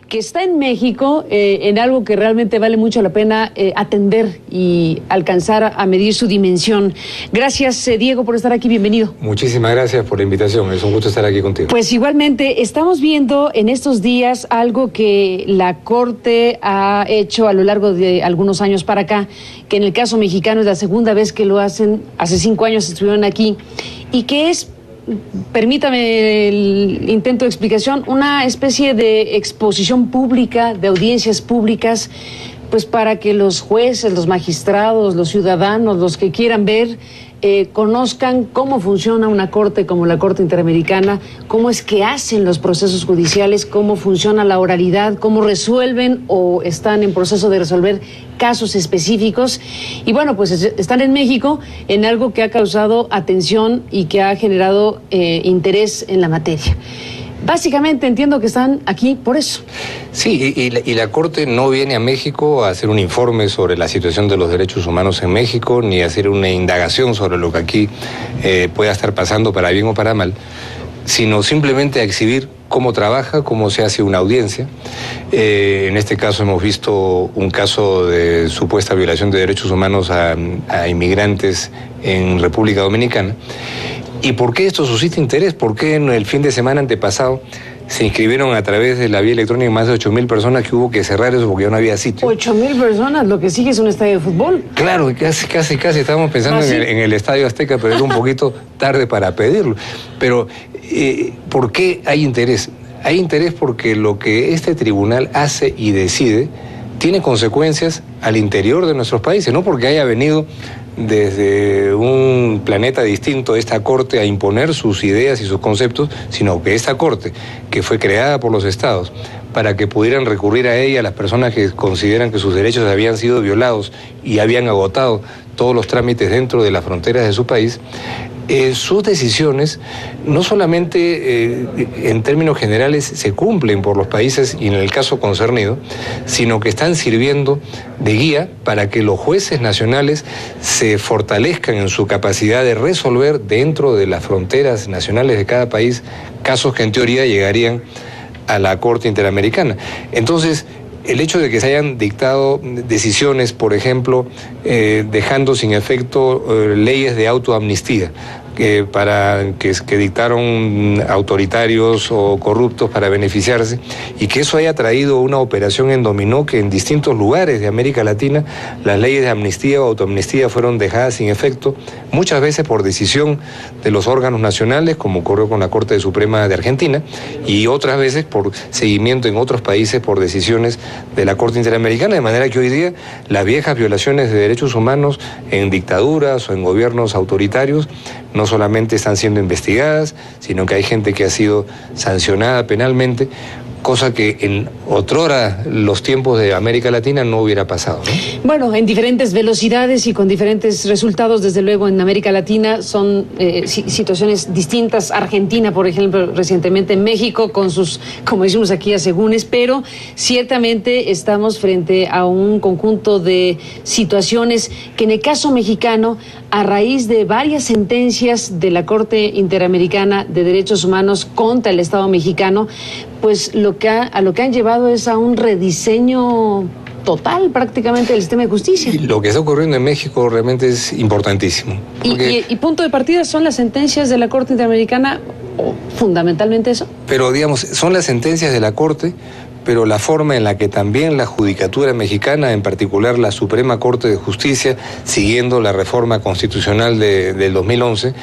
Que está en México en algo que realmente vale mucho la pena atender y alcanzar a medir su dimensión. Gracias, Diego, por estar aquí. Bienvenido. Muchísimas gracias por la invitación. Es un gusto estar aquí contigo. Pues igualmente, estamos viendo en estos días algo que la Corte ha hecho a lo largo de algunos años para acá, que en el caso mexicano es la segunda vez que lo hacen. Hace 5 años estuvieron aquí, y que es, permítame el intento de explicación, una especie de exposición pública, de audiencias públicas, pues para que los jueces, los magistrados, los ciudadanos, los que quieran ver, conozcan cómo funciona una corte como la Corte Interamericana, cómo es que hacen los procesos judiciales, cómo funciona la oralidad, cómo resuelven o están en proceso de resolver casos específicos. Y bueno, pues están en México en algo que ha causado atención y que ha generado interés en la materia. Básicamente entiendo que están aquí por eso. Sí, y la Corte no viene a México a hacer un informe sobre la situación de los derechos humanos en México, ni a hacer una indagación sobre lo que aquí pueda estar pasando para bien o para mal, sino simplemente a exhibir cómo trabaja, cómo se hace una audiencia. En este caso hemos visto un caso de supuesta violación de derechos humanos a inmigrantes en República Dominicana. ¿Y por qué esto suscita interés? ¿Por qué en el fin de semana antepasado se inscribieron a través de la vía electrónica más de 8.000 personas, que hubo que cerrar eso porque ya no había sitio? 8.000 personas, lo que sigue es un estadio de fútbol. Claro, casi estábamos pensando en el Estadio Azteca, pero era un poquito tarde para pedirlo. Pero, ¿por qué hay interés? Hay interés porque lo que este tribunal hace y decide tiene consecuencias al interior de nuestros países, no porque haya venido desde un planeta distinto esta Corte a imponer sus ideas y sus conceptos, sino que esta Corte, que fue creada por los estados para que pudieran recurrir a ella las personas que consideran que sus derechos habían sido violados y habían agotado todos los trámites dentro de las fronteras de su país, sus decisiones no solamente en términos generales se cumplen por los países y en el caso concernido, sino que están sirviendo de guía para que los jueces nacionales se fortalezcan en su capacidad de resolver dentro de las fronteras nacionales de cada país casos que en teoría llegarían a la Corte Interamericana. Entonces, el hecho de que se hayan dictado decisiones, por ejemplo, dejando sin efecto leyes de autoamnistía, que dictaron autoritarios o corruptos para beneficiarse, y que eso haya traído una operación en dominó, que en distintos lugares de América Latina las leyes de amnistía o autoamnistía fueron dejadas sin efecto, muchas veces por decisión de los órganos nacionales, como ocurrió con la Corte Suprema de Argentina, y otras veces por seguimiento en otros países por decisiones de la Corte Interamericana, de manera que hoy día las viejas violaciones de derechos humanos en dictaduras o en gobiernos autoritarios no solamente están siendo investigadas, sino que hay gente que ha sido sancionada penalmente, cosa que en otrora los tiempos de América Latina no hubiera pasado, ¿no? Bueno, en diferentes velocidades y con diferentes resultados, desde luego, en América Latina son situaciones distintas. Argentina, por ejemplo, recientemente en México, con sus, como decimos aquí, asegúnes, pero ciertamente estamos frente a un conjunto de situaciones que en el caso mexicano, a raíz de varias sentencias de la Corte Interamericana de Derechos Humanos contra el Estado mexicano, pues a lo que han llevado es a un rediseño total prácticamente del sistema de justicia. Y lo que está ocurriendo en México realmente es importantísimo. Y punto de partida son las sentencias de la Corte Interamericana, o fundamentalmente eso. Pero digamos, son las sentencias de la Corte, pero la forma en la que también la Judicatura Mexicana, en particular la Suprema Corte de Justicia, siguiendo la reforma constitucional del 2011,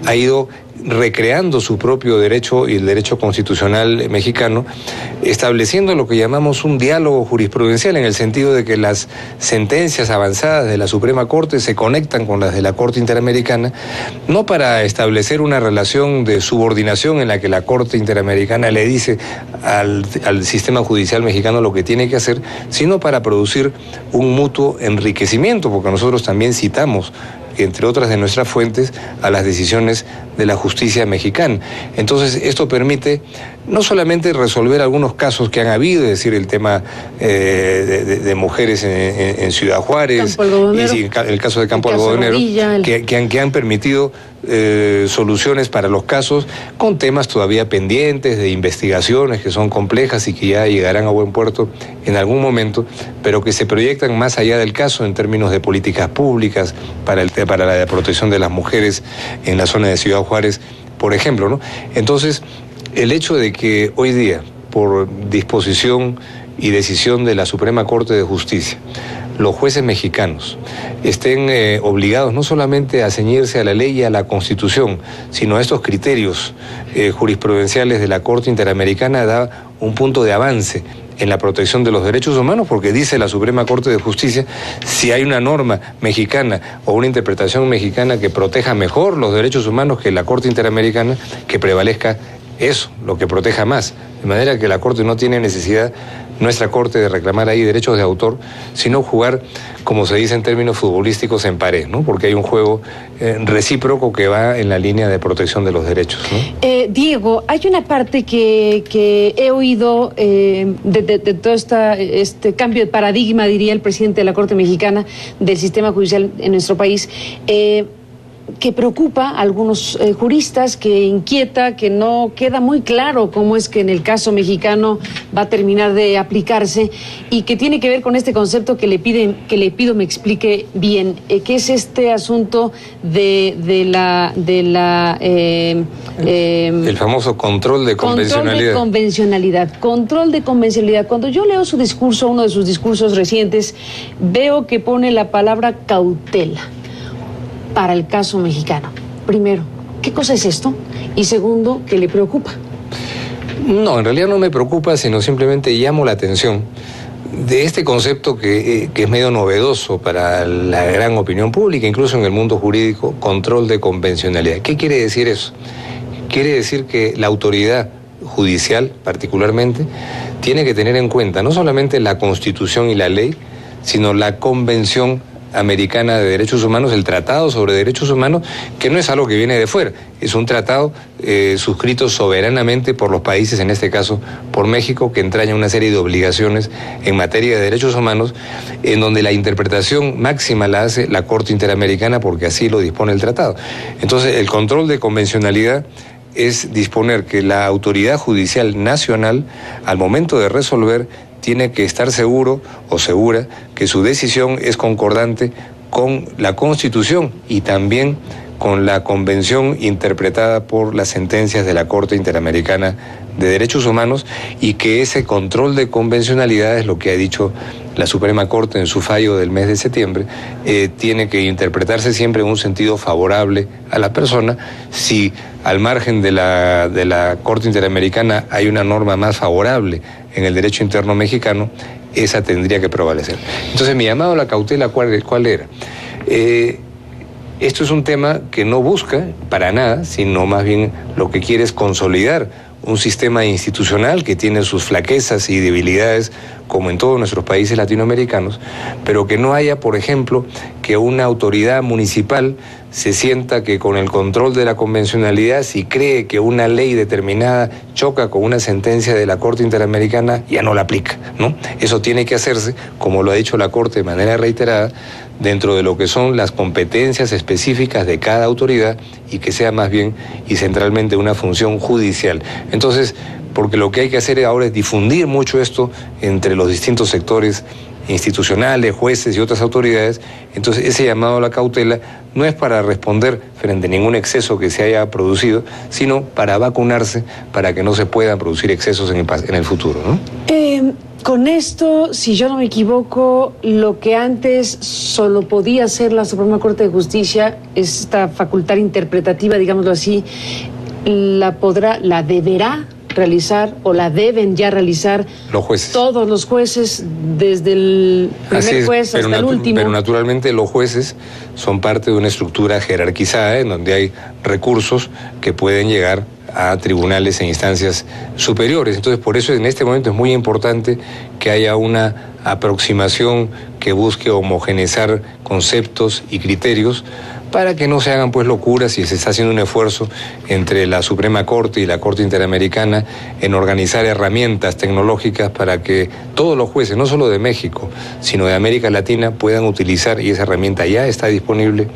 ha ido recreando su propio derecho y el derecho constitucional mexicano, estableciendo lo que llamamos un diálogo jurisprudencial, en el sentido de que las sentencias avanzadas de la Suprema Corte se conectan con las de la Corte Interamericana, no para establecer una relación de subordinación en la que la Corte Interamericana le dice al sistema judicial mexicano lo que tiene que hacer, sino para producir un mutuo enriquecimiento, porque nosotros también citamos, entre otras de nuestras fuentes, a las decisiones de la justicia mexicana. Entonces, esto permite no solamente resolver algunos casos que han habido, es decir, el tema de mujeres en Ciudad Juárez, y el caso de Campo Algodonero, que han permitido soluciones para los casos, con temas todavía pendientes de investigaciones que son complejas y que ya llegarán a buen puerto en algún momento, pero que se proyectan más allá del caso en términos de políticas públicas para la protección de las mujeres en la zona de Ciudad Juárez, por ejemplo, ¿no? Entonces, el hecho de que hoy día, por disposición y decisión de la Suprema Corte de Justicia, los jueces mexicanos estén obligados no solamente a ceñirse a la ley y a la Constitución, sino a estos criterios jurisprudenciales de la Corte Interamericana, da un punto de avance en la protección de los derechos humanos, porque dice la Suprema Corte de Justicia, si hay una norma mexicana o una interpretación mexicana que proteja mejor los derechos humanos que la Corte Interamericana, que prevalezca eso, lo que proteja más. De manera que la Corte no tiene necesidad, nuestra Corte, de reclamar ahí derechos de autor, sino jugar, como se dice en términos futbolísticos, en pared, ¿no? Porque hay un juego recíproco que va en la línea de protección de los derechos, ¿no? Diego, hay una parte que he oído de todo este cambio de paradigma, diría el presidente de la Corte Mexicana, del sistema judicial en nuestro país, que preocupa a algunos juristas, que inquieta, que no queda muy claro cómo es que en el caso mexicano va a terminar de aplicarse, y que tiene que ver con este concepto que le pido me explique bien, que es este asunto el famoso control de convencionalidad. Control de convencionalidad. Cuando yo leo su discurso, uno de sus discursos recientes, veo que pone la palabra cautela para el caso mexicano. Primero, ¿qué cosa es esto? Y segundo, ¿qué le preocupa? No, en realidad no me preocupa, sino simplemente llamo la atención de este concepto que es medio novedoso para la gran opinión pública, incluso en el mundo jurídico, control de convencionalidad. ¿Qué quiere decir eso? Quiere decir que la autoridad judicial, particularmente, tiene que tener en cuenta no solamente la Constitución y la ley, sino la Convención Americana de Derechos Humanos, el Tratado sobre Derechos Humanos, que no es algo que viene de fuera, es un tratado suscrito soberanamente por los países, en este caso por México, que entraña una serie de obligaciones en materia de derechos humanos, en donde la interpretación máxima la hace la Corte Interamericana, porque así lo dispone el tratado. Entonces, el control de convencionalidad es disponer que la autoridad judicial nacional, al momento de resolver, tiene que estar seguro o segura que su decisión es concordante con la Constitución y también con la Convención interpretada por las sentencias de la Corte Interamericana de Derechos Humanos, y que ese control de convencionalidad, es lo que ha dicho la Suprema Corte en su fallo del mes de septiembre, tiene que interpretarse siempre en un sentido favorable a la persona. Si al margen de la Corte Interamericana hay una norma más favorable en el derecho interno mexicano, esa tendría que prevalecer. Entonces, mi llamado a la cautela, ¿cuál era? Esto es un tema que no busca para nada, sino más bien lo que quiere es consolidar un sistema institucional que tiene sus flaquezas y debilidades, como en todos nuestros países latinoamericanos, pero que no haya, por ejemplo, que una autoridad municipal se sienta que con el control de la convencionalidad, si cree que una ley determinada choca con una sentencia de la Corte Interamericana, ya no la aplica, ¿no? Eso tiene que hacerse, como lo ha dicho la Corte de manera reiterada, dentro de lo que son las competencias específicas de cada autoridad, y que sea más bien y centralmente una función judicial. Entonces, porque lo que hay que hacer ahora es difundir mucho esto entre los distintos sectores institucionales, jueces y otras autoridades. Entonces, ese llamado a la cautela no es para responder frente a ningún exceso que se haya producido, sino para vacunarse, para que no se puedan producir excesos en el futuro, ¿no? Con esto, si yo no me equivoco, lo que antes solo podía hacer la Suprema Corte de Justicia, esta facultad interpretativa, digámoslo así, la deberá realizar, o la deben ya realizar los jueces. Todos los jueces, desde el primer juez hasta el último. Pero naturalmente los jueces son parte de una estructura jerarquizada en donde hay recursos que pueden llegar a tribunales e instancias superiores. Entonces, por eso en este momento es muy importante que haya una aproximación que busque homogeneizar conceptos y criterios, para que no se hagan pues locuras, y se está haciendo un esfuerzo entre la Suprema Corte y la Corte Interamericana en organizar herramientas tecnológicas para que todos los jueces, no solo de México, sino de América Latina, puedan utilizar, y esa herramienta ya está disponible,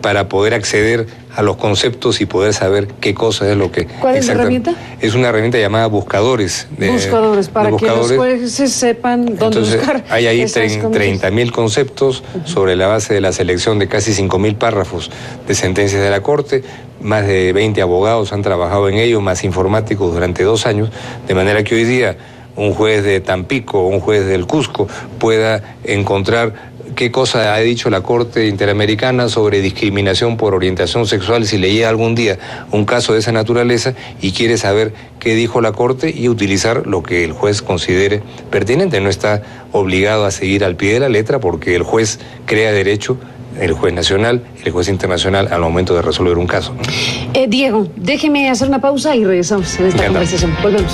para poder acceder a los conceptos y poder saber qué cosa es lo que... ¿Cuál es la herramienta? Es una herramienta llamada buscadores. Buscadores, para que los jueces sepan dónde Entonces, buscar. Hay ahí 30.000 conceptos sobre la base de la selección de casi 5.000 párrafos de sentencias de la Corte. Más de 20 abogados han trabajado en ello, más informáticos durante 2 años, de manera que hoy día un juez de Tampico o un juez del Cusco pueda encontrar qué cosa ha dicho la Corte Interamericana sobre discriminación por orientación sexual si le llega algún día un caso de esa naturaleza y quiere saber qué dijo la Corte y utilizar lo que el juez considere pertinente. No está obligado a seguir al pie de la letra porque el juez crea derecho, el juez nacional y el juez internacional al momento de resolver un caso, ¿no? Diego, déjeme hacer una pausa y regresamos en esta conversación. Volvemos.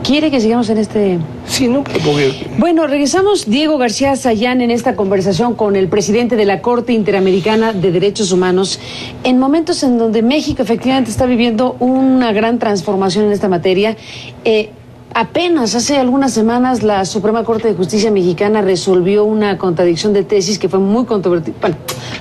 ¿Quiere que sigamos en este...? Sí, ¿no? Porque... Bueno, regresamos, Diego García Sayán, en esta conversación con el presidente de la Corte Interamericana de Derechos Humanos, en momentos en donde México efectivamente está viviendo una gran transformación en esta materia. Apenas hace algunas semanas la Suprema Corte de Justicia Mexicana resolvió una contradicción de tesis que fue muy controvertida,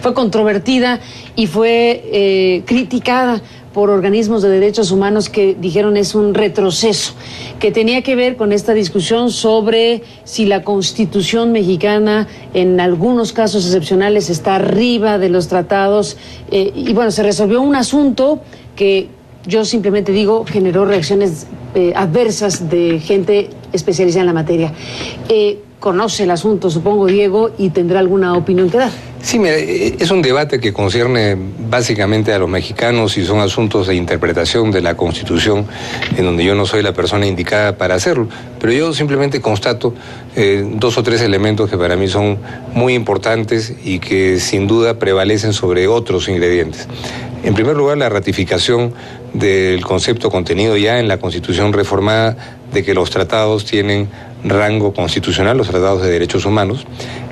fue controvertida y fue criticada por organismos de derechos humanos que dijeron es un retroceso, que tenía que ver con esta discusión sobre si la Constitución mexicana en algunos casos excepcionales está arriba de los tratados, y bueno, se resolvió un asunto que yo simplemente digo generó reacciones adversas de gente especializada en la materia. Conoce el asunto, supongo, Diego, y tendrá alguna opinión que dar. Sí, mira, es un debate que concierne básicamente a los mexicanos y son asuntos de interpretación de la Constitución, en donde yo no soy la persona indicada para hacerlo, pero yo simplemente constato 2 o 3 elementos que para mí son muy importantes y que sin duda prevalecen sobre otros ingredientes. En primer lugar, la ratificación del concepto contenido ya en la Constitución reformada de que los tratados tienen rango constitucional, los tratados de derechos humanos.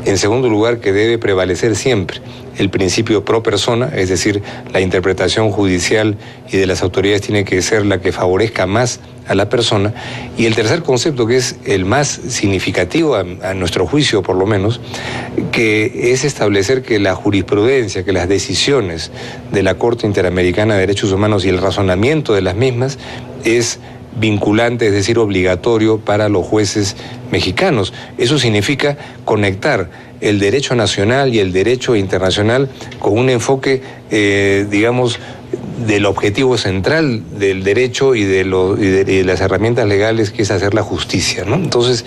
En segundo lugar, que debe prevalecer siempre el principio pro persona, es decir, la interpretación judicial y de las autoridades tiene que ser la que favorezca más a la persona. Y el tercer concepto, que es el más significativo a nuestro juicio por lo menos, que es establecer que la jurisprudencia, que las decisiones de la Corte Interamericana de Derechos Humanos y el razonamiento de las mismas es vinculante, es decir, obligatorio para los jueces mexicanos. Eso significa conectar el derecho nacional y el derecho internacional con un enfoque, digamos, del objetivo central del derecho y de las herramientas legales, que es hacer la justicia, ¿no? Entonces,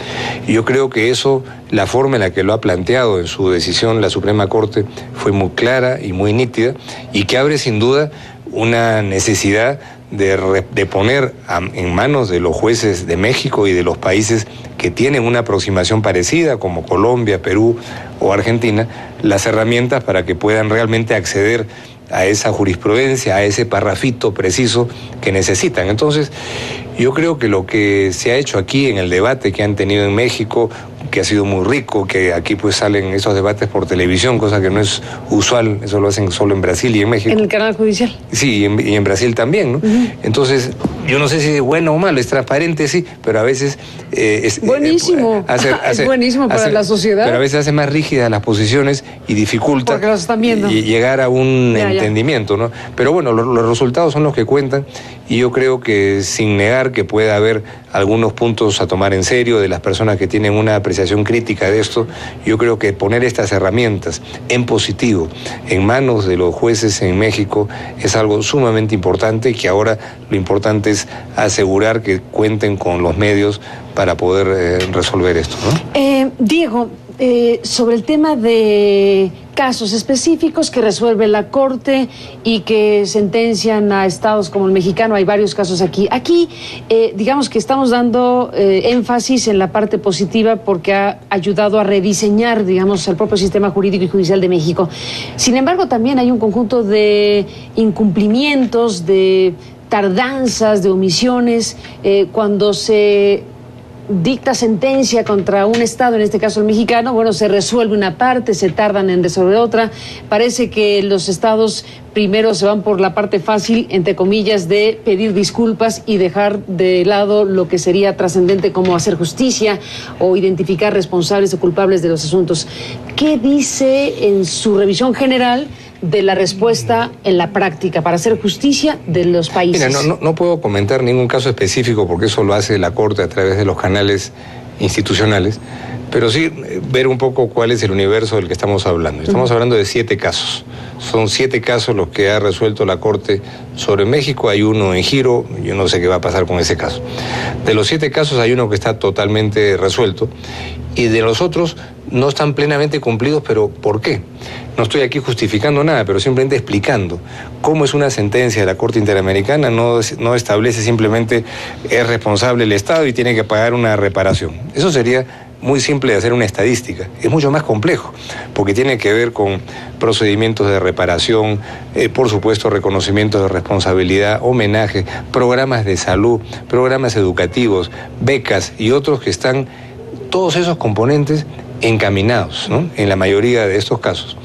yo creo que eso, la forma en la que lo ha planteado en su decisión la Suprema Corte, fue muy clara y muy nítida, y que abre sin duda una necesidad de poner en manos de los jueces de México y de los países que tienen una aproximación parecida, como Colombia, Perú o Argentina, las herramientas para que puedan realmente acceder a esa jurisprudencia, a ese parrafito preciso que necesitan. Entonces, yo creo que lo que se ha hecho aquí en el debate que han tenido en México, que ha sido muy rico, que aquí pues salen esos debates por televisión, cosa que no es usual, eso lo hacen solo en Brasil y en México. ¿En el canal judicial? Sí, y en Brasil también, ¿no? Entonces, yo no sé si es bueno o malo, es transparente, sí, pero a veces... es buenísimo, es buenísimo para la sociedad. Pero a veces hace más rígidas las posiciones y dificulta porque los están viendo. Y llegar a un entendimiento, ¿no? Pero bueno, los resultados son los que cuentan, y yo creo que sin negar que pueda haber algunos puntos a tomar en serio de las personas que tienen una apreciación crítica de esto, yo creo que poner estas herramientas en positivo en manos de los jueces en México es algo sumamente importante, y que ahora lo importante es asegurar que cuenten con los medios para poder resolver esto, ¿no? Diego, sobre el tema de casos específicos que resuelve la Corte y que sentencian a estados como el mexicano, hay varios casos aquí. Aquí, digamos que estamos dando énfasis en la parte positiva porque ha ayudado a rediseñar, digamos, el propio sistema jurídico y judicial de México. Sin embargo, también hay un conjunto de incumplimientos, de tardanzas, de omisiones, cuando se dicta sentencia contra un Estado, en este caso el mexicano, bueno, se resuelve una parte, se tardan en resolver otra. Parece que los estados primero se van por la parte fácil, entre comillas, de pedir disculpas y dejar de lado lo que sería trascendente como hacer justicia o identificar responsables o culpables de los asuntos. ¿Qué dice en su revisión general de la respuesta en la práctica para hacer justicia de los países? Mira, no puedo comentar ningún caso específico porque eso lo hace la Corte a través de los canales institucionales, pero sí ver un poco cuál es el universo del que estamos hablando. Estamos hablando de 7 casos. Son 7 casos los que ha resuelto la Corte sobre México. Hay uno en giro, yo no sé qué va a pasar con ese caso. De los 7 casos hay uno que está totalmente resuelto y de los otros no están plenamente cumplidos, pero ¿por qué? No estoy aquí justificando nada, pero simplemente explicando cómo es una sentencia de la Corte Interamericana, no establece simplemente es responsable el Estado y tiene que pagar una reparación. Eso sería muy simple de hacer una estadística. Es mucho más complejo, porque tiene que ver con procedimientos de reparación, por supuesto reconocimientos de responsabilidad, homenajes, programas de salud, programas educativos, becas y otros que están, todos esos componentes encaminados, ¿no? En la mayoría de estos casos.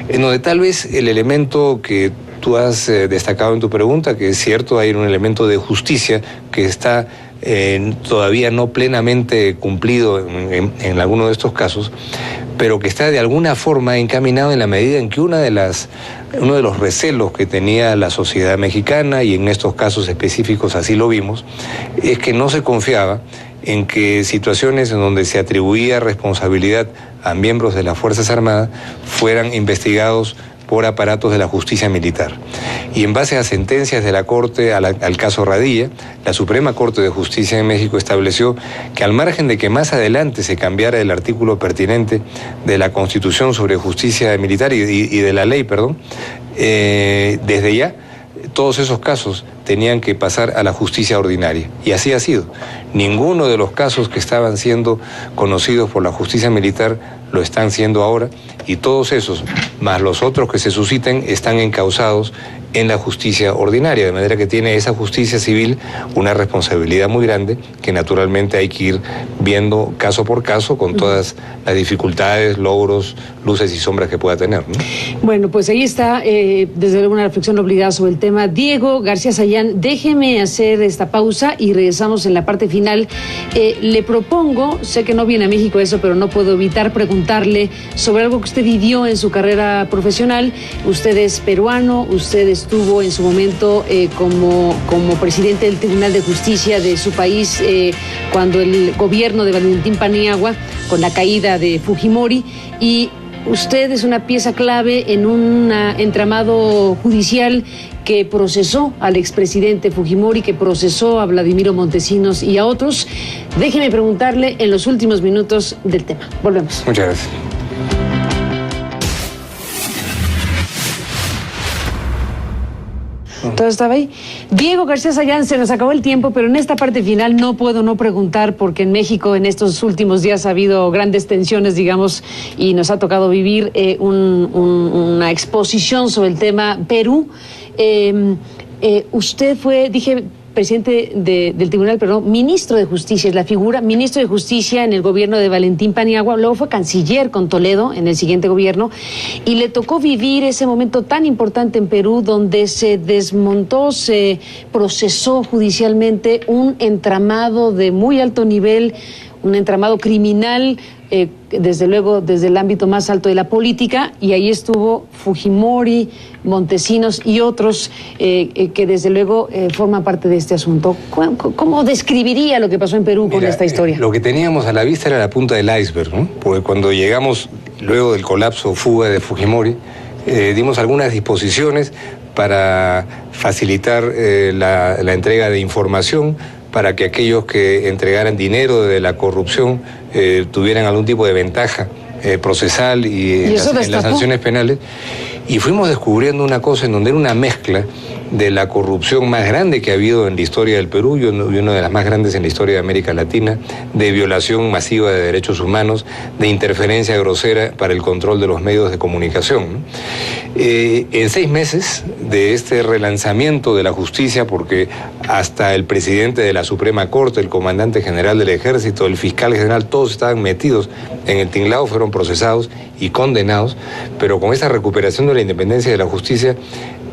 En donde tal vez el elemento que tú has destacado en tu pregunta, que es cierto, hay un elemento de justicia que está todavía no plenamente cumplido en alguno de estos casos, pero que está de alguna forma encaminado en la medida en que uno de los recelos que tenía la sociedad mexicana, y en estos casos específicos así lo vimos, es que no se confiaba en que situaciones en donde se atribuía responsabilidad a miembros de las Fuerzas Armadas fueran investigados por aparatos de la justicia militar. Y en base a sentencias de la Corte al caso Radilla, la Suprema Corte de Justicia de México estableció que al margen de que más adelante se cambiara el artículo pertinente de la Constitución sobre justicia militar y de la ley, desde ya todos esos casos tenían que pasar a la justicia ordinaria. Y así ha sido. Ninguno de los casos que estaban siendo conocidos por la justicia militar lo están siendo ahora, y todos esos, más los otros que se susciten, están encausados en la justicia ordinaria, de manera que tiene esa justicia civil una responsabilidad muy grande que naturalmente hay que ir viendo caso por caso con todas las dificultades, logros, luces y sombras que pueda tener, ¿no? Bueno, pues ahí está, desde luego una reflexión obligada sobre el tema. Diego García Sayán, déjeme hacer esta pausa y regresamos en la parte final. Le propongo, sé que no viene a México eso, pero no puedo evitar preguntarle sobre algo que usted vivió en su carrera profesional. Usted es peruano, usted estuvo en su momento como presidente del Tribunal de Justicia de su país cuando el gobierno de Valentín Paniagua, con la caída de Fujimori, y usted es una pieza clave en un entramado judicial que procesó al expresidente Fujimori, que procesó a Vladimiro Montesinos y a otros. Déjeme preguntarle en los últimos minutos del tema. Volvemos. Muchas gracias. Todo estaba ahí. Diego García Sayán, se nos acabó el tiempo, pero en esta parte final no puedo no preguntar, porque en México en estos últimos días ha habido grandes tensiones, digamos, y nos ha tocado vivir una exposición sobre el tema Perú. Usted fue, presidente del tribunal, perdón, ministro de Justicia, es la figura, ministro de Justicia en el gobierno de Valentín Paniagua, luego fue canciller con Toledo en el siguiente gobierno, y le tocó vivir ese momento tan importante en Perú donde se desmontó, se procesó judicialmente un entramado de muy alto nivel, un entramado criminal, desde luego desde el ámbito más alto de la política, y ahí estuvo Fujimori, Montesinos y otros que desde luego forman parte de este asunto. ¿Cómo describiría lo que pasó en Perú con esta historia? Lo que teníamos a la vista era la punta del iceberg, ¿no? Porque cuando llegamos, luego del colapso, fuga de Fujimori, dimos algunas disposiciones para facilitar la entrega de información, para que aquellos que entregaran dinero de la corrupción tuvieran algún tipo de ventaja procesal y en las sanciones penales. Y fuimos descubriendo una cosa en donde era una mezcla de la corrupción más grande que ha habido en la historia del Perú y una de las más grandes en la historia de América Latina, de violación masiva de derechos humanos, de interferencia grosera para el control de los medios de comunicación, ¿no? En 6 meses de este relanzamiento de la justicia, porque hasta el presidente de la Suprema Corte, el comandante general del Ejército, el fiscal general, todos estaban metidos en el tinglado, fueron procesados y condenados, pero con esta recuperación de la independencia de la justicia,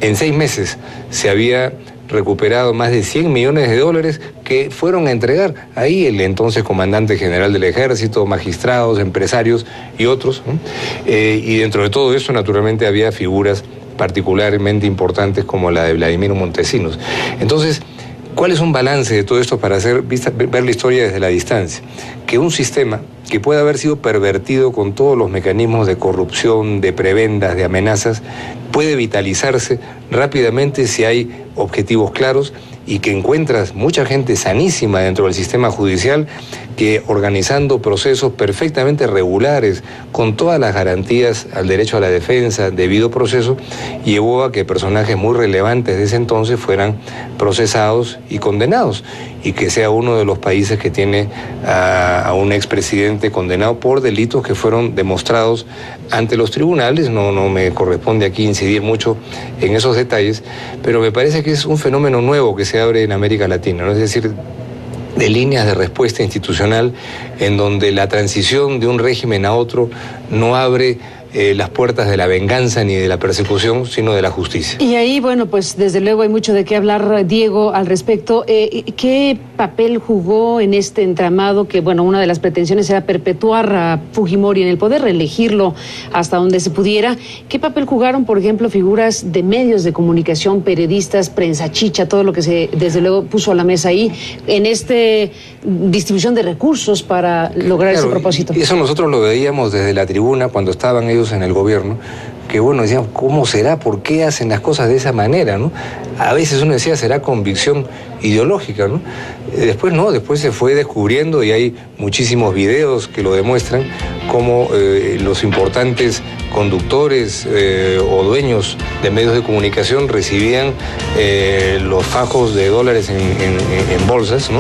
en 6 meses se había recuperado más de 100 millones de dólares que fueron a entregar ahí el entonces comandante general del Ejército, magistrados, empresarios y otros, ¿no? Y dentro de todo eso, naturalmente, había figuras particularmente importantes como la de Vladimiro Montesinos. Entonces, ¿cuál es un balance de todo esto para ver la historia desde la distancia? Que un sistema que puede haber sido pervertido con todos los mecanismos de corrupción, de prebendas, de amenazas, puede vitalizarse rápidamente si hay objetivos claros y que encuentras mucha gente sanísima dentro del sistema judicial que, organizando procesos perfectamente regulares, con todas las garantías al derecho a la defensa, debido proceso, llevó a que personajes muy relevantes de ese entonces fueran procesados y condenados, y que sea uno de los países que tiene a un expresidente condenado por delitos que fueron demostrados ante los tribunales. No me corresponde aquí incidir mucho en esos detalles, pero me parece que es un fenómeno nuevo que se abre en América Latina, ¿no? Es decir, de líneas de respuesta institucional en donde la transición de un régimen a otro no abre las puertas de la venganza ni de la persecución, sino de la justicia. Y ahí, bueno, pues desde luego hay mucho de qué hablar, Diego, al respecto. ¿Qué papel jugó en este entramado que, bueno, una de las pretensiones era perpetuar a Fujimori en el poder, reelegirlo hasta donde se pudiera? ¿Qué papel jugaron, por ejemplo, figuras de medios de comunicación, periodistas, prensa chicha, todo lo que se, desde luego, puso a la mesa ahí en este distribución de recursos para lograr ese propósito? Y eso nosotros lo veíamos desde la tribuna cuando estaban ellos en el gobierno, que bueno, decíamos, ¿cómo será? ¿Por qué hacen las cosas de esa manera, no? A veces uno decía, será convicción ideológica, ¿no? Después no, después se fue descubriendo y hay muchísimos videos que lo demuestran, cómo los importantes conductores o dueños de medios de comunicación recibían los fajos de dólares en bolsas, ¿no?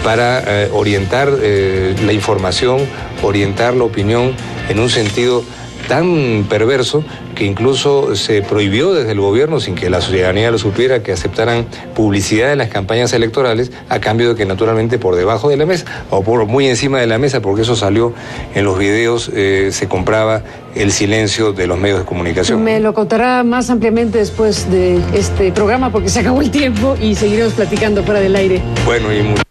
Para orientar la información, orientar la opinión en un sentido tan perverso que incluso se prohibió desde el gobierno, sin que la ciudadanía lo supiera, que aceptaran publicidad en las campañas electorales a cambio de que, naturalmente, por debajo de la mesa o por muy encima de la mesa, porque eso salió en los videos, se compraba el silencio de los medios de comunicación. Me lo contará más ampliamente después de este programa, porque se acabó el tiempo y seguiremos platicando fuera del aire. Bueno, y